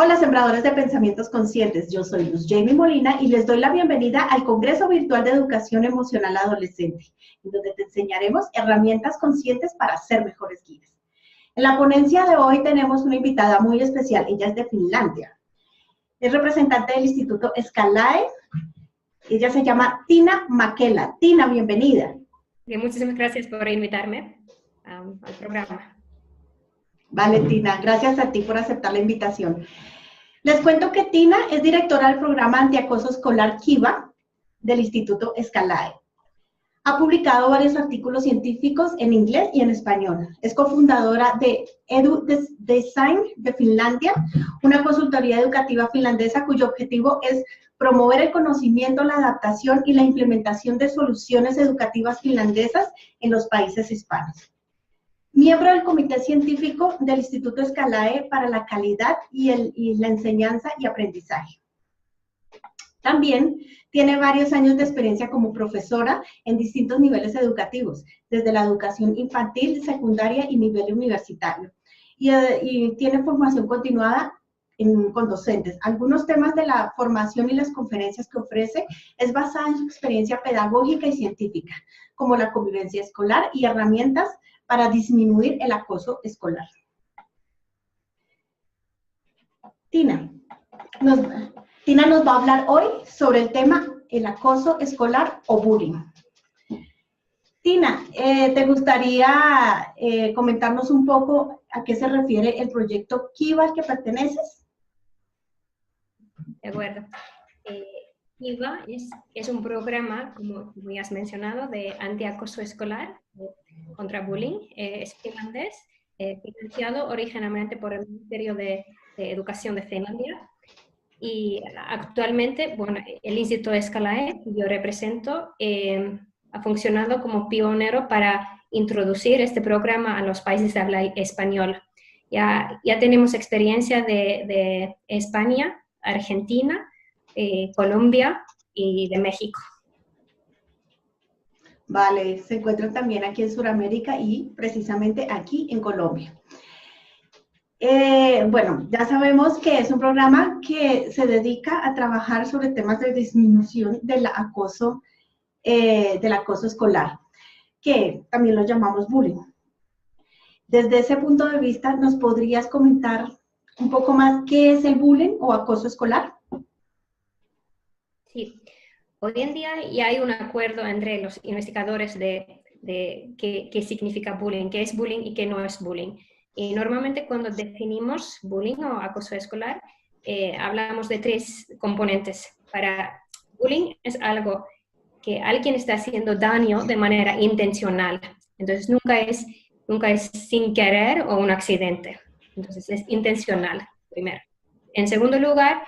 Hola, sembradores de pensamientos conscientes. Yo soy Luz Jamie Molina y les doy la bienvenida al Congreso Virtual de Educación Emocional Adolescente, en donde te enseñaremos herramientas conscientes para ser mejores guías. En la ponencia de hoy tenemos una invitada muy especial. Ella es de Finlandia. Es representante del Instituto Escalae. Ella se llama Tiina Mäkelä. Tiina, bienvenida. Bien, muchísimas gracias por invitarme al programa. Vale, Tiina, gracias a ti por aceptar la invitación. Les cuento que Tiina es directora del programa antiacoso escolar Kiva del Instituto Escalae. Ha publicado varios artículos científicos en inglés y en español. Es cofundadora de Edu Design de Finlandia, una consultoría educativa finlandesa cuyo objetivo es promover el conocimiento, la adaptación y la implementación de soluciones educativas finlandesas en los países hispanos. Miembro del Comité Científico del Instituto Escalae para la Calidad y la Enseñanza y Aprendizaje. También tiene varios años de experiencia como profesora en distintos niveles educativos, desde la educación infantil, secundaria y nivel universitario. Y tiene formación continuada con docentes. Algunos temas de la formación y las conferencias que ofrece es basada en su experiencia pedagógica y científica, como la convivencia escolar y herramientas para disminuir el acoso escolar. Tiina nos va a hablar hoy sobre el tema el acoso escolar o bullying. Tiina, ¿te gustaría comentarnos un poco a qué se refiere el proyecto Kiva al que perteneces? De acuerdo. Kiva es un programa, como ya has mencionado, de antiacoso escolar contra bullying. Es finlandés, financiado originalmente por el Ministerio de Educación de Finlandia. Y actualmente, bueno, el Instituto Escalae, que yo represento, ha funcionado como pionero para introducir este programa a los países de habla española. Ya tenemos experiencia de España, Argentina, Colombia y de México. Vale, se encuentran también aquí en Sudamérica y precisamente aquí en Colombia. Bueno, ya sabemos que es un programa que se dedica a trabajar sobre temas de disminución del acoso escolar, que también lo llamamos bullying. Desde ese punto de vista, ¿nos podrías comentar un poco más qué es el bullying o acoso escolar? Sí, hoy en día ya hay un acuerdo entre los investigadores de qué significa bullying, qué es bullying y qué no es bullying. Y normalmente cuando definimos bullying o acoso escolar, hablamos de tres componentes. Para bullying es algo que alguien está haciendo daño de manera intencional. Entonces nunca es sin querer o un accidente. Entonces es intencional, primero. En segundo lugar,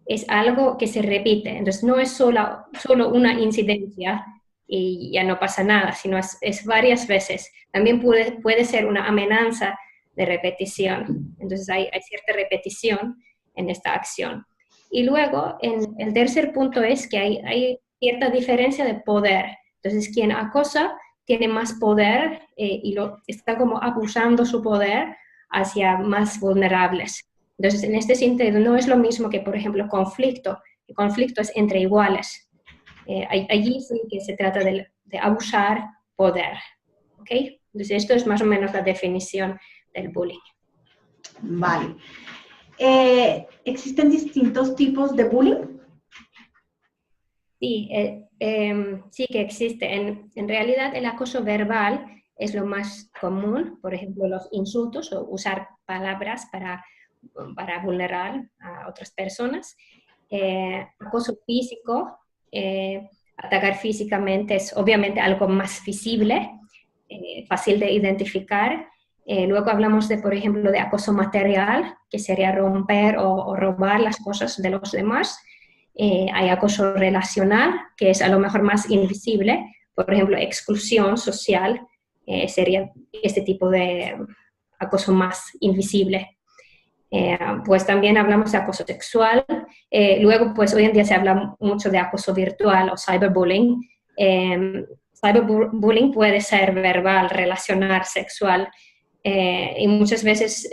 es algo que se repite. Entonces no es solo una incidencia y ya no pasa nada, sino es varias veces. También puede ser una amenaza de repetición. Entonces hay cierta repetición en esta acción. Y luego, el tercer punto es que hay cierta diferencia de poder. Entonces, quien acosa tiene más poder y está como abusando su poder hacia más vulnerables. Entonces, en este sentido, no es lo mismo que, por ejemplo, conflicto. El conflicto es entre iguales. Allí sí que se trata de abusar poder. ¿Ok? Entonces, esto es más o menos la definición del bullying. Vale. ¿Existen distintos tipos de bullying? Sí, sí que existe. En realidad, el acoso verbal es lo más común, por ejemplo, los insultos o usar palabras para vulnerar a otras personas. Acoso físico, atacar físicamente es obviamente algo más visible, fácil de identificar. Luego hablamos por ejemplo, de acoso material, que sería romper o robar las cosas de los demás. Hay acoso relacional, que es a lo mejor más invisible. Por ejemplo, exclusión social sería este tipo de acoso más invisible. Pues también hablamos de acoso sexual. Luego, pues hoy en día se habla mucho de acoso virtual o cyberbullying. Cyberbullying puede ser verbal, relacional, sexual. Y muchas veces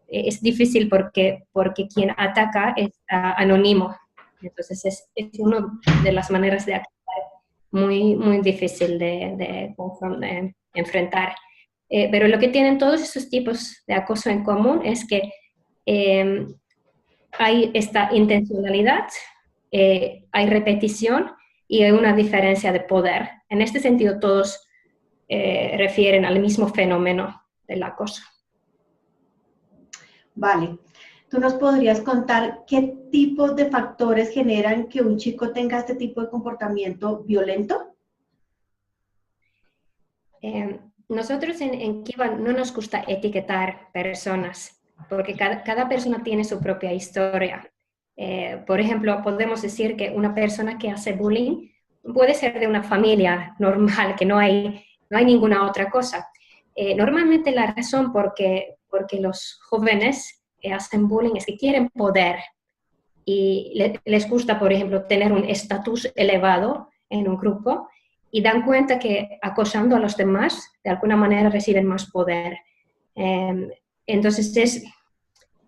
es difícil porque quien ataca es anónimo. Entonces es una de las maneras de actuar muy difícil de enfrentar. Pero lo que tienen todos estos tipos de acoso en común es que hay esta intencionalidad, hay repetición y hay una diferencia de poder. En este sentido, todos refieren al mismo fenómeno del acoso. Vale. ¿Tú nos podrías contar qué tipo de factores generan que un chico tenga este tipo de comportamiento violento? Nosotros en Kiva no nos gusta etiquetar personas, porque cada persona tiene su propia historia. Por ejemplo, podemos decir que una persona que hace bullying puede ser de una familia normal, que no hay ninguna otra cosa. Normalmente la razón porque los jóvenes hacen bullying es que quieren poder y les gusta, por ejemplo, tener un estatus elevado en un grupo y dan cuenta que acosando a los demás, de alguna manera reciben más poder. Entonces,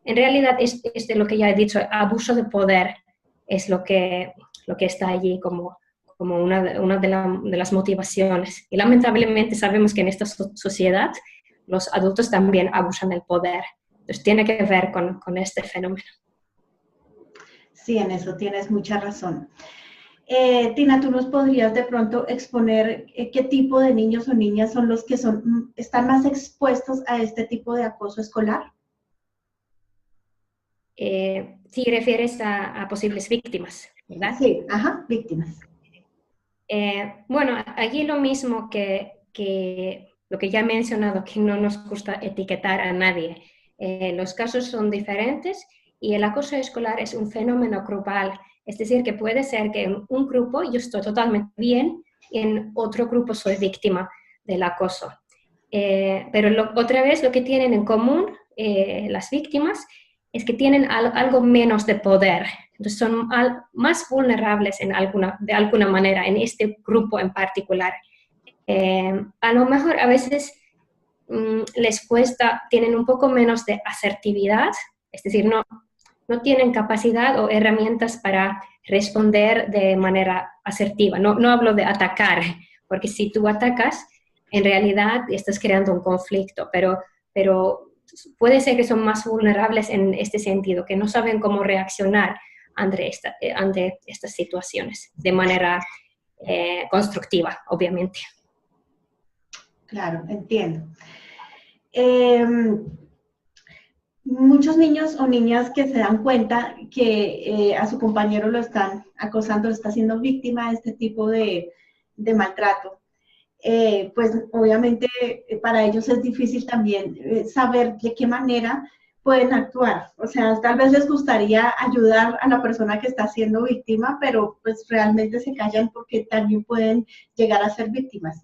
en realidad, es de lo que ya he dicho, abuso de poder es lo que está allí como una de las motivaciones. Y lamentablemente sabemos que en esta sociedad los adultos también abusan del poder. Entonces, tiene que ver con este fenómeno. Sí, en eso tienes mucha razón. Tina, ¿tú nos podrías de pronto exponer qué tipo de niños o niñas son los que están más expuestos a este tipo de acoso escolar? Sí, refieres a posibles víctimas, ¿verdad? Sí, ajá, víctimas. Bueno, aquí lo mismo que lo que ya he mencionado, que no nos gusta etiquetar a nadie. Los casos son diferentes y el acoso escolar es un fenómeno grupal. Es decir, que puede ser que en un grupo yo estoy totalmente bien y en otro grupo soy víctima del acoso. Pero otra vez lo que tienen en común las víctimas es que tienen algo menos de poder. Entonces son más vulnerables de alguna manera en este grupo en particular. A lo mejor a veces les cuesta, tienen un poco menos de asertividad, es decir, no tienen capacidad o herramientas para responder de manera asertiva. No hablo de atacar, porque si tú atacas, en realidad estás creando un conflicto, pero puede ser que son más vulnerables en este sentido, que no saben cómo reaccionar ante estas situaciones de manera constructiva, obviamente. Claro, entiendo. Muchos niños o niñas que se dan cuenta que a su compañero lo están acosando, está siendo víctima de este tipo de maltrato. Pues obviamente para ellos es difícil también saber de qué manera pueden actuar. O sea, tal vez les gustaría ayudar a la persona que está siendo víctima, pero pues realmente se callan porque también pueden llegar a ser víctimas.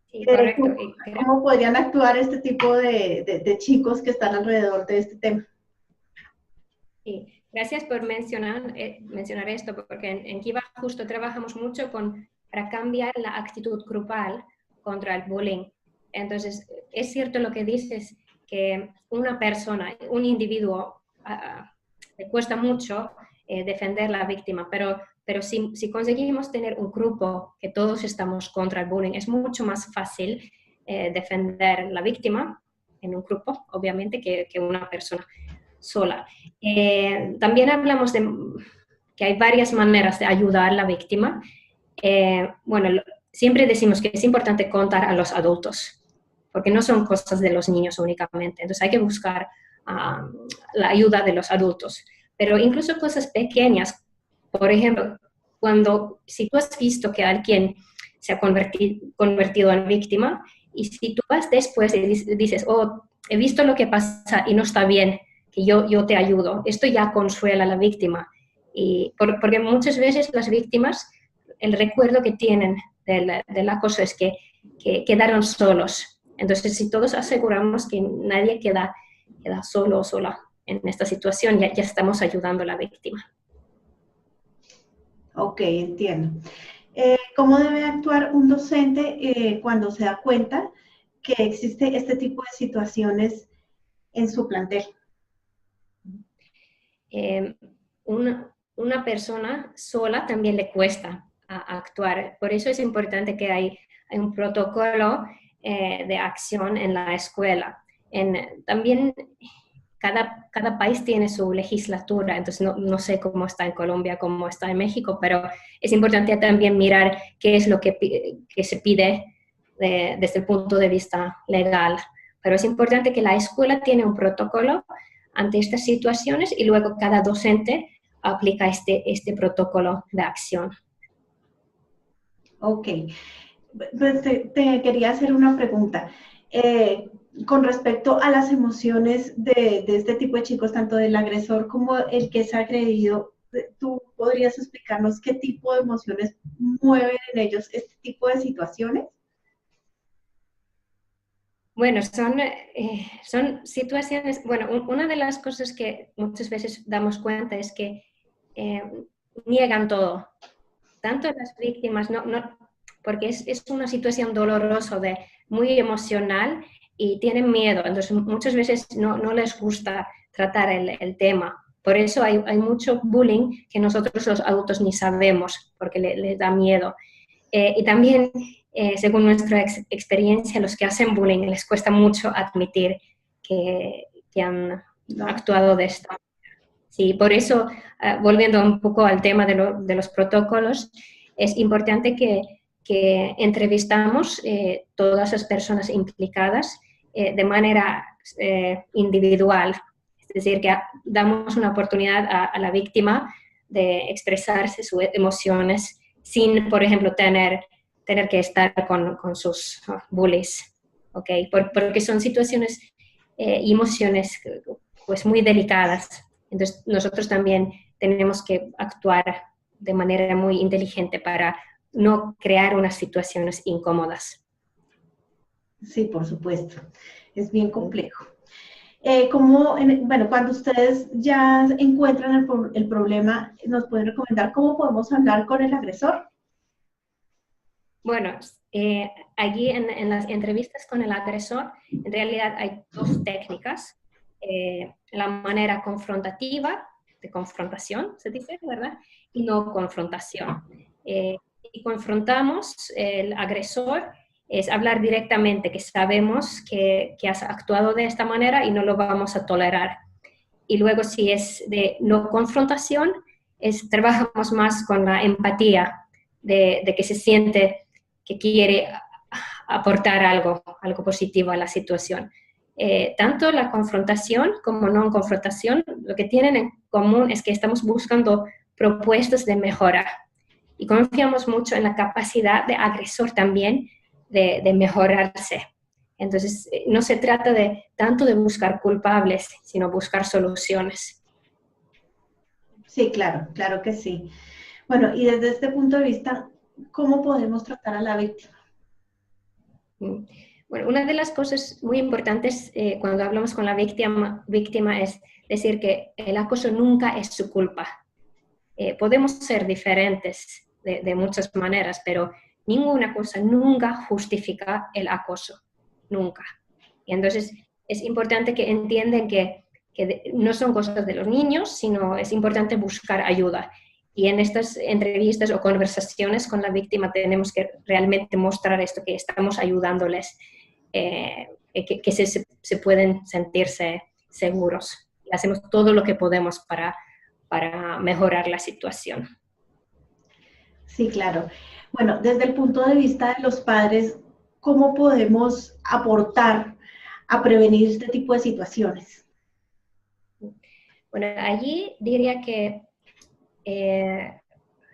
Sí, correcto. ¿Cómo podrían actuar este tipo de chicos que están alrededor de este tema? Sí, gracias por mencionar esto, porque en Kiva justo trabajamos mucho para cambiar la actitud grupal contra el bullying. Entonces, es cierto lo que dices, que una persona, un individuo, le cuesta mucho defender a la víctima, pero si conseguimos tener un grupo que todos estamos contra el bullying, es mucho más fácil defender a la víctima en un grupo, obviamente, que una persona sola. También hablamos de que hay varias maneras de ayudar a la víctima. Bueno, siempre decimos que es importante contar a los adultos, porque no son cosas de los niños únicamente. Entonces hay que buscar la ayuda de los adultos. Pero incluso cosas pequeñas, por ejemplo, si tú has visto que alguien se ha convertido en víctima, y si tú vas después y dices, oh, he visto lo que pasa y no está bien, que yo te ayudo, esto ya consuela a la víctima. Porque muchas veces las víctimas, el recuerdo que tienen del acoso es que quedaron solos. Entonces, si todos aseguramos que nadie queda solo o sola en esta situación, ya estamos ayudando a la víctima. Ok, entiendo. ¿Cómo debe actuar un docente cuando se da cuenta que existe este tipo de situaciones en su plantel? Una persona sola también le cuesta actuar. Por eso es importante que hay un protocolo de acción en la escuela. También cada país tiene su legislatura, entonces no sé cómo está en Colombia, cómo está en México, pero es importante también mirar qué es lo que se pide desde el punto de vista legal. Pero es importante que la escuela tiene un protocolo ante estas situaciones y luego cada docente aplica este protocolo de acción. Ok. Pues te quería hacer una pregunta. Con respecto a las emociones de este tipo de chicos, tanto del agresor como el que es agredido, ¿tú podrías explicarnos qué tipo de emociones mueven en ellos este tipo de situaciones? Bueno, son situaciones, bueno, una de las cosas que muchas veces damos cuenta es que niegan todo, tanto las víctimas, porque es una situación dolorosa, muy emocional y tienen miedo, entonces muchas veces no les gusta tratar el tema. Por eso hay mucho bullying que nosotros los adultos ni sabemos, porque les da miedo. Y también, según nuestra experiencia, los que hacen bullying les cuesta mucho admitir que han actuado de esta manera. Sí, por eso, volviendo un poco al tema de los protocolos, es importante que entrevistamos todas las personas implicadas de manera individual. Es decir, que damos una oportunidad a la víctima de expresarse sus emociones sin, por ejemplo, tener que estar con sus bullies, ¿ok? Porque son situaciones y emociones pues muy delicadas. Entonces, nosotros también tenemos que actuar de manera muy inteligente para no crear unas situaciones incómodas. Sí, por supuesto. Es bien complejo. Bueno, cuando ustedes ya encuentran el problema, ¿nos pueden recomendar cómo podemos hablar con el agresor? Bueno, allí en las entrevistas con el agresor, en realidad hay dos técnicas. La manera confrontativa, de confrontación, se dice, ¿verdad? Y no confrontación. Y confrontamos el agresor, es hablar directamente, que sabemos que has actuado de esta manera y no lo vamos a tolerar. Y luego si es de no confrontación, trabajamos más con la empatía, de que se siente que quiere aportar algo positivo a la situación. Tanto la confrontación como no confrontación, lo que tienen en común es que estamos buscando propuestas de mejora y confiamos mucho en la capacidad de agresor también de mejorarse. Entonces, no se trata tanto de buscar culpables, sino buscar soluciones. Sí, claro, claro que sí. Bueno, y desde este punto de vista, ¿cómo podemos tratar a la víctima? Bueno, una de las cosas muy importantes cuando hablamos con la víctima es decir que el acoso nunca es su culpa. Podemos ser diferentes de muchas maneras, pero ninguna cosa nunca justifica el acoso, nunca. Y entonces es importante que entiendan que no son cosas de los niños, sino es importante buscar ayuda. Y en estas entrevistas o conversaciones con la víctima tenemos que realmente mostrar esto, que estamos ayudándoles, que se pueden sentirse seguros. Y hacemos todo lo que podemos para mejorar la situación. Sí, claro. Bueno, desde el punto de vista de los padres, ¿cómo podemos aportar a prevenir este tipo de situaciones? Bueno, allí diría que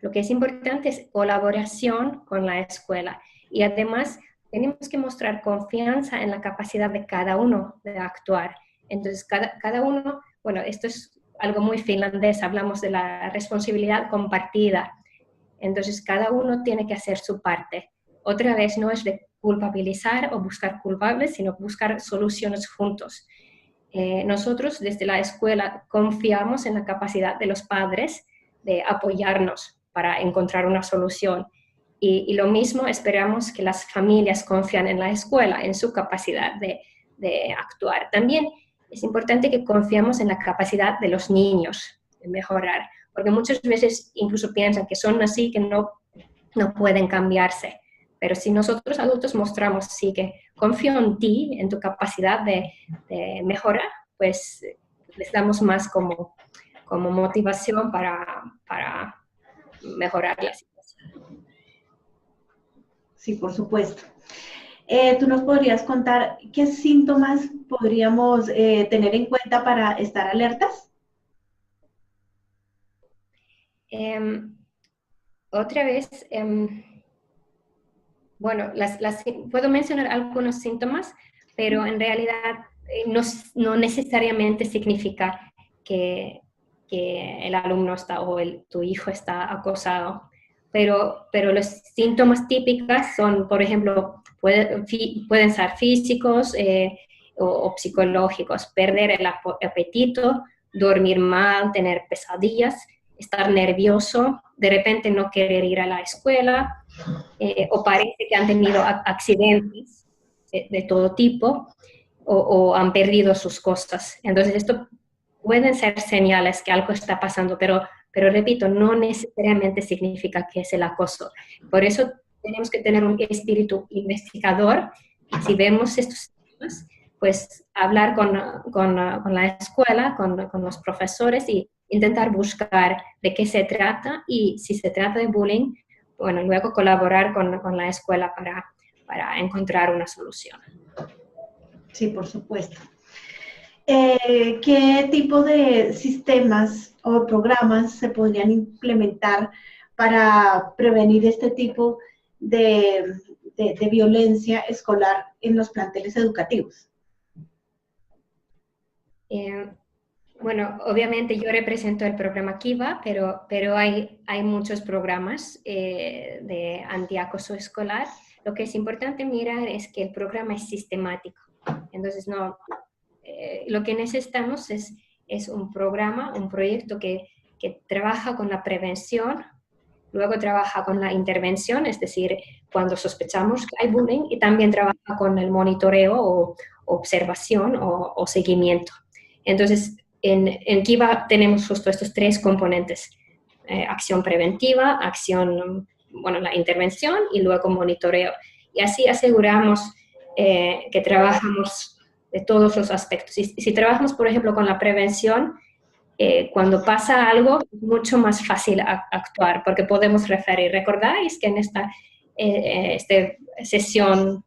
lo que es importante es colaboración con la escuela y además tenemos que mostrar confianza en la capacidad de cada uno de actuar. Entonces, cada uno, bueno, esto es algo muy finlandés, hablamos de la responsabilidad compartida. Entonces, cada uno tiene que hacer su parte. Otra vez, no es de culpabilizar o buscar culpables, sino buscar soluciones juntos. Nosotros desde la escuela confiamos en la capacidad de los padres de apoyarnos para encontrar una solución. Y lo mismo esperamos que las familias confían en la escuela, en su capacidad de actuar. También es importante que confiemos en la capacidad de los niños de mejorar, porque muchas veces incluso piensan que son así, que no pueden cambiarse. Pero si nosotros adultos mostramos, sí, que confío en ti, en tu capacidad de mejorar, pues les damos más como motivación para mejorar la situación. Sí, por supuesto. ¿Tú nos podrías contar qué síntomas podríamos tener en cuenta para estar alertas? Otra vez, bueno, puedo mencionar algunos síntomas, pero en realidad no necesariamente significa que el alumno está o tu hijo está acosado. Pero los síntomas típicos son, por ejemplo, pueden ser físicos o psicológicos: perder el apetito, dormir mal, tener pesadillas, estar nervioso, de repente no querer ir a la escuela, o parece que han tenido accidentes de todo tipo, o han perdido sus cosas. Entonces, esto pueden ser señales que algo está pasando, pero repito, no necesariamente significa que es el acoso. Por eso tenemos que tener un espíritu investigador. Si vemos estos temas, pues hablar con la escuela, con los profesores, y intentar buscar de qué se trata, y si se trata de bullying, bueno, luego colaborar con la escuela para encontrar una solución. Sí, por supuesto. ¿Qué tipo de sistemas o programas se podrían implementar para prevenir este tipo de violencia escolar en los planteles educativos? Bueno, obviamente yo represento el programa Kiva, pero hay muchos programas de antiacoso escolar. Lo que es importante mirar es que el programa es sistemático. Entonces, lo que necesitamos es un programa, un proyecto que trabaja con la prevención, luego trabaja con la intervención, es decir, cuando sospechamos que hay bullying, y también trabaja con el monitoreo o observación o seguimiento. Entonces, en Kiva tenemos justo estos tres componentes: acción preventiva, la intervención, y luego monitoreo. Y así aseguramos que trabajamos de todos los aspectos. Y si trabajamos, por ejemplo, con la prevención, cuando pasa algo es mucho más fácil actuar, porque podemos referir. ¿Recordáis que en esta sesión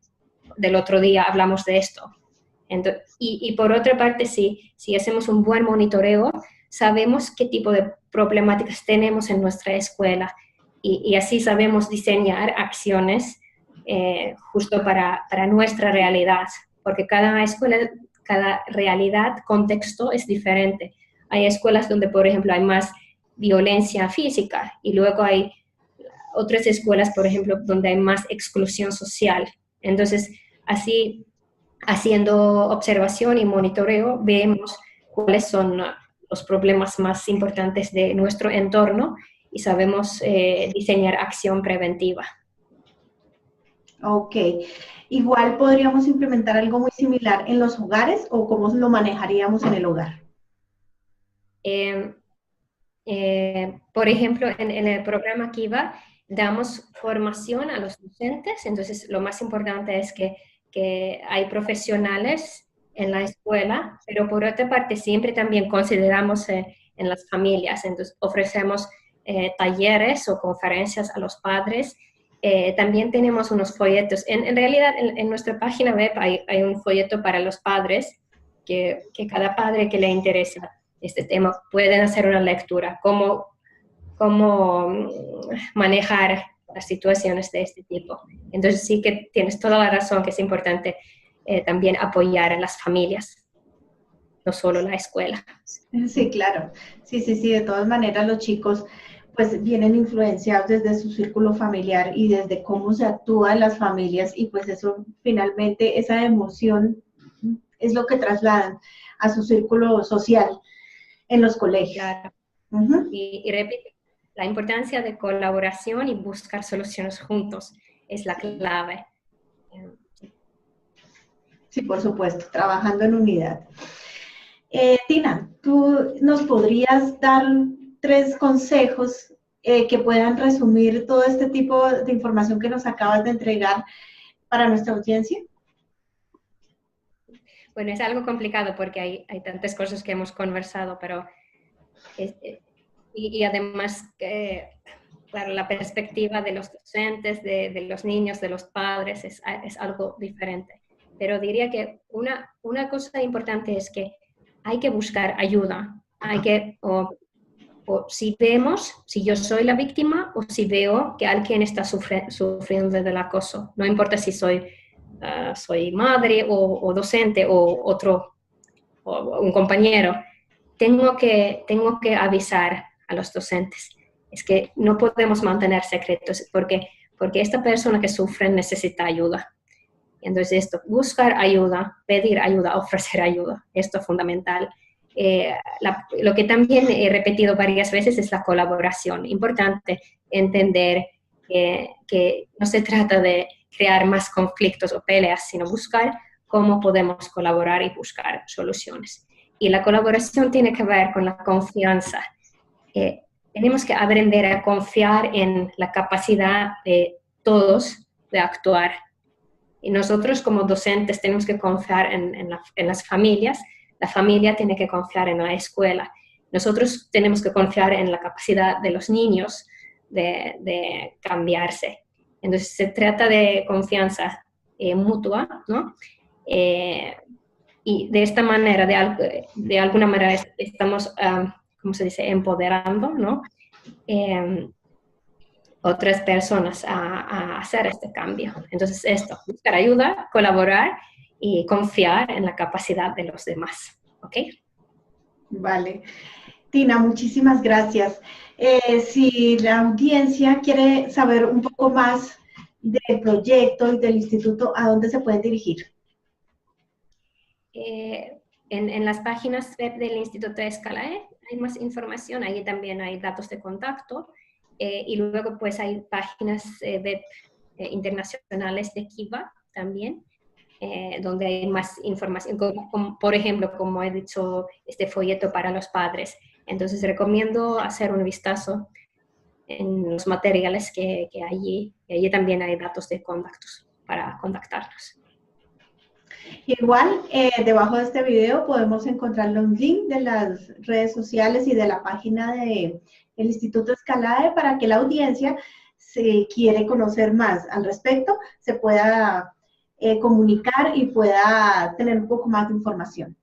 del otro día hablamos de esto? Y por otra parte, si hacemos un buen monitoreo, sabemos qué tipo de problemáticas tenemos en nuestra escuela, y así sabemos diseñar acciones justo para nuestra realidad, porque cada escuela, cada realidad, contexto es diferente. Hay escuelas donde, por ejemplo, hay más violencia física, y luego hay otras escuelas, por ejemplo, donde hay más exclusión social. Entonces, así, haciendo observación y monitoreo, vemos cuáles son los problemas más importantes de nuestro entorno, y sabemos diseñar acción preventiva. Ok. Igual podríamos implementar algo muy similar en los hogares, ¿o cómo lo manejaríamos en el hogar? Por ejemplo, en el programa Kiva damos formación a los docentes. Entonces lo más importante es que hay profesionales en la escuela, pero por otra parte siempre también consideramos en las familias. Entonces ofrecemos talleres o conferencias a los padres. También tenemos unos folletos. En realidad en nuestra página web hay un folleto para los padres, que cada padre que le interesa este tema pueden hacer una lectura: cómo manejar las situaciones de este tipo. Entonces sí que tienes toda la razón, que es importante también apoyar a las familias, no solo la escuela. Sí, claro. Sí, de todas maneras los chicos pues vienen influenciados desde su círculo familiar y desde cómo se actúa en las familias, y pues eso finalmente, esa emoción es lo que trasladan a su círculo social en los colegios. Claro. Uh-huh. Y repito, la importancia de colaboración y buscar soluciones juntos es la clave. Sí, por supuesto, trabajando en unidad. Tina, ¿tú nos podrías dar 3 consejos que puedan resumir todo este tipo de información que nos acabas de entregar para nuestra audiencia? Bueno, es algo complicado porque hay tantas cosas que hemos conversado, pero y además, claro, la perspectiva de los docentes, de los niños, de los padres es algo diferente. Pero diría que una cosa importante es que hay que buscar ayuda. O si vemos, si yo soy la víctima o si veo que alguien está sufriendo del acoso. No importa si soy madre o docente o un compañero. Tengo que avisar a los docentes. Es que no podemos mantener secretos porque esta persona que sufre necesita ayuda. Entonces buscar ayuda, pedir ayuda, ofrecer ayuda, esto es fundamental. Lo que también he repetido varias veces es la colaboración. Importante entender que no se trata de crear más conflictos o peleas, sino buscar cómo podemos colaborar y buscar soluciones. Y la colaboración tiene que ver con la confianza. Tenemos que aprender a confiar en la capacidad de todos de actuar. Y nosotros como docentes tenemos que confiar en las familias. La familia tiene que confiar en la escuela. Nosotros tenemos que confiar en la capacidad de los niños de cambiarse. Entonces, se trata de confianza mutua, ¿no? Y de esta manera, de alguna manera, estamos, ¿cómo se dice?, empoderando, ¿no? Otras personas a hacer este cambio. Entonces, buscar ayuda, colaborar y confiar en la capacidad de los demás. ¿Ok? Vale. Tina, muchísimas gracias. Si la audiencia quiere saber un poco más del proyecto y del instituto, ¿a dónde se pueden dirigir? En las páginas web del Instituto Escalae hay más información, ahí también hay datos de contacto y luego pues hay páginas web internacionales de Kiva también, donde hay más información, como, por ejemplo, como he dicho, este folleto para los padres. Entonces recomiendo hacer un vistazo en los materiales que allí también hay datos de contactos para contactarnos. Igual, debajo de este video podemos encontrar un link de las redes sociales y de la página del Instituto Escalae para que la audiencia, si quiere conocer más al respecto, se pueda comunicar y pueda tener un poco más de información.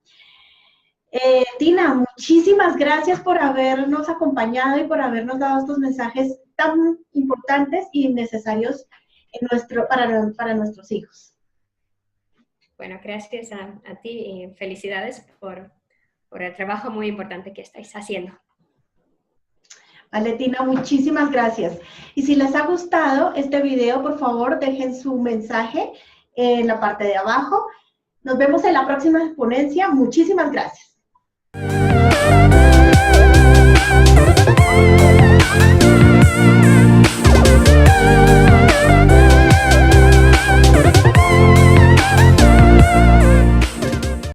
Tina, muchísimas gracias por habernos acompañado y por habernos dado estos mensajes tan importantes y necesarios para nuestros hijos. Bueno, gracias a ti y felicidades por el trabajo muy importante que estáis haciendo. Vale, Tina, muchísimas gracias. Y si les ha gustado este video, por favor, dejen su mensaje en la parte de abajo. Nos vemos en la próxima ponencia. Muchísimas gracias.